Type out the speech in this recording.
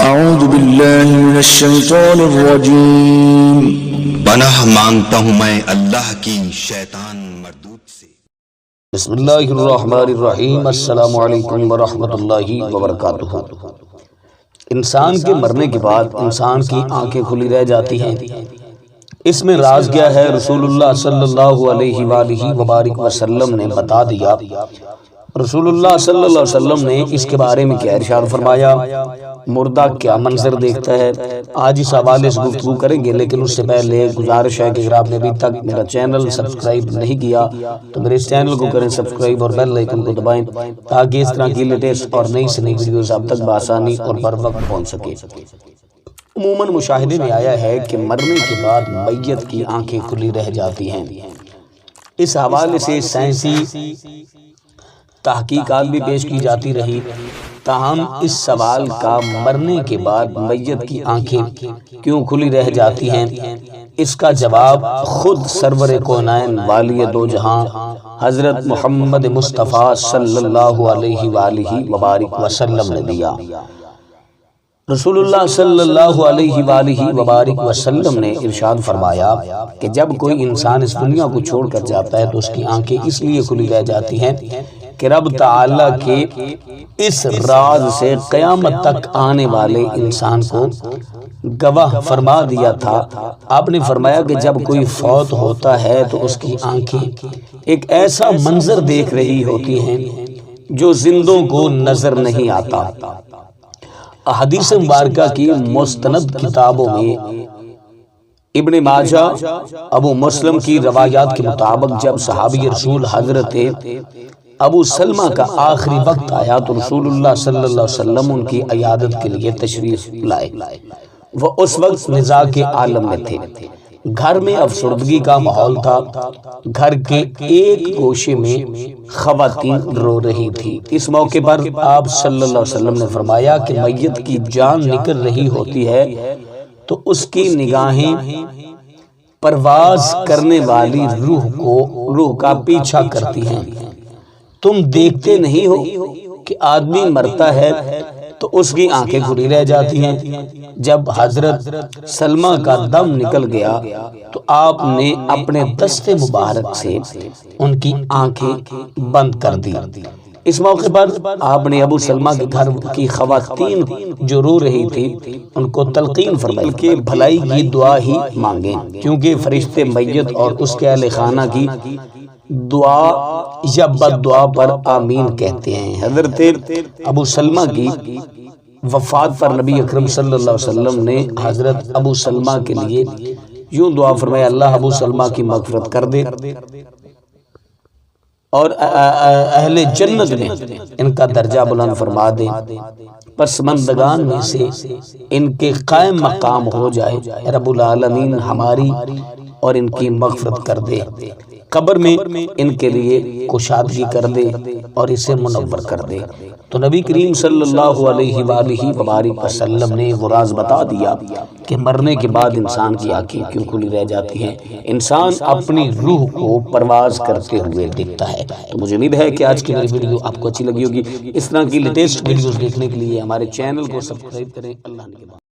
اعوذ باللہ من الشیطان الرجیم۔ پناہ مانگتا ہوں میں اللہ کی شیطان مردود سے۔ بسم اللہ الرحمن الرحیم۔ السلام علیکم ورحمۃ اللہ وبرکاتہ۔ انسان کے مرنے کے بعد انسان کی آنکھیں کھلی رہ جاتی ہیں، اس میں راز کیا ہے؟ رسول اللہ صلی اللہ علیہ وآلہ وبارک وسلم نے بتا دیا۔ رسول اللہ صلی اللہ علیہ وسلم نے اس کے بارے میں کیا ارشاد فرمایا؟ مردہ کیا منظر دیکھتا ہے؟ آج اس حوالے سے گفتگو کریں گے، لیکن اس سے پہلے گزارش ہے کہ اگر آپ نے ابھی تک میرا چینل سبسکرائب نہیں کیا تو میرے اس چینل کو کریں سبسکرائب اور بیل آئیکن کو دبائیں تاکہ اس طرح کی لیٹسٹ اور نئی سے نئی ویڈیوز آپ تک بآسانی اور بر وقت پہنچ سکے۔ عموماً مشاہدے میں آیا ہے کہ مرنے کے بعد میت کی آنکھیں کھلی رہ جاتی ہیں۔ اس حوالے سے سائنسی تحقیقات بھی پیش کی جاتی رہی، تاہم اس سوال کا مرنے کے بعد میت کی آنکھیں کیوں کھلی رہ جاتی ہیں، اس کا جواب خود سرور کونین والی دو جہاں حضرت محمد مصطفیٰ صلی اللہ علیہ وآلہ وبارک وسلم نے دیا۔ رسول اللہ صلی اللہ علیہ وآلہ وبارک وسلم نے ارشاد فرمایا کہ جب کوئی انسان اس دنیا کو چھوڑ کر جاتا ہے تو اس کی آنکھیں اس لیے کھلی رہ جاتی ہیں کہ رب تعالیٰ کے اس راز سے قیامت تک آنے والے انسان کو گواہ فرما دیا تھا۔ آپ نے فرمایا کہ جب کوئی فوت ہوتا ہے تو اس کی آنکھیں ایک ایسا منظر دیکھ رہی ہوتی ہیں جو زندوں کو نظر نہیں آتا۔ احادیث مبارکہ کی مستند کتابوں میں ابن ماجہ، ابو مسلم کی روایات کے مطابق جب صحابی رسول حضرت ابو سلمہ کا آخری وقت آیا تو رسول اللہ صلی اللہ علیہ وسلم ان کی عیادت کے لیے تشریف لائے۔ وہ اس وقت نزاع کے عالم میں تھے، گھر میں افسردگی کا ماحول تھا، گھر کے ایک گوشے میں خواتین رو رہی تھی۔ اس موقع پر آپ صلی اللہ علیہ وسلم نے فرمایا کہ میت کی جان نکل رہی ہوتی ہے تو اس کی نگاہیں پرواز کرنے والی روح کا پیچھا کرتی ہیں۔ تم دیکھتے نہیں ہو کہ آدمی مرتا ہے تو اس کی آنکھیں کھلی رہ جاتی ہیں۔ جب حضرت سلمہ کا دم نکل گیا تو آپ نے اپنے دست مبارک سے ان کی آنکھیں بند کر دی۔ اس موقع پر آپ نے ابو سلمہ کے گھر کی خواتین جو رو رہی تھی ان کو تلقین فرمائی کہ بھلائی کی دعا ہی مانگیں، کیونکہ فرشتے میت اور اس کے اہل خانہ کی دعا یا بد دعا پر آمین کہتے ہیں۔ حضرت ابو سلمہ کی وفات پر نبی اکرم صلی اللہ علیہ وسلم نے حضرت ابو سلمہ کے لیے یوں دعا فرمایا، اللہ ابو سلمہ کی مغفرت کر دے اور اہل جنت میں ان کا درجہ بلند فرما دے، پسماندگان میں سے ان کے قائم مقام ہو جائے، رب العالمین ہماری اور ان کی مغفرت کر دے، قبر میں ان کے لیے کشادگی کر دے اور اسے منور کر دے۔ تو نبی کریم صلی اللہ علیہ وآلہ وبارک وسلم نے وہ راز بتا دیا کہ مرنے کے بعد انسان کی آنکھیں کیوں کھلی رہ جاتی ہیں۔ انسان اپنی روح کو پرواز کرتے ہوئے دیکھتا ہے۔ تو مجھے امید ہے کہ آج کی میری ویڈیو آپ کو اچھی لگی ہوگی۔ اس طرح کی لیٹسٹ ویڈیوز دیکھنے کے لیے ہمارے چینل کو سبسکرائب کریں۔ اللہ نے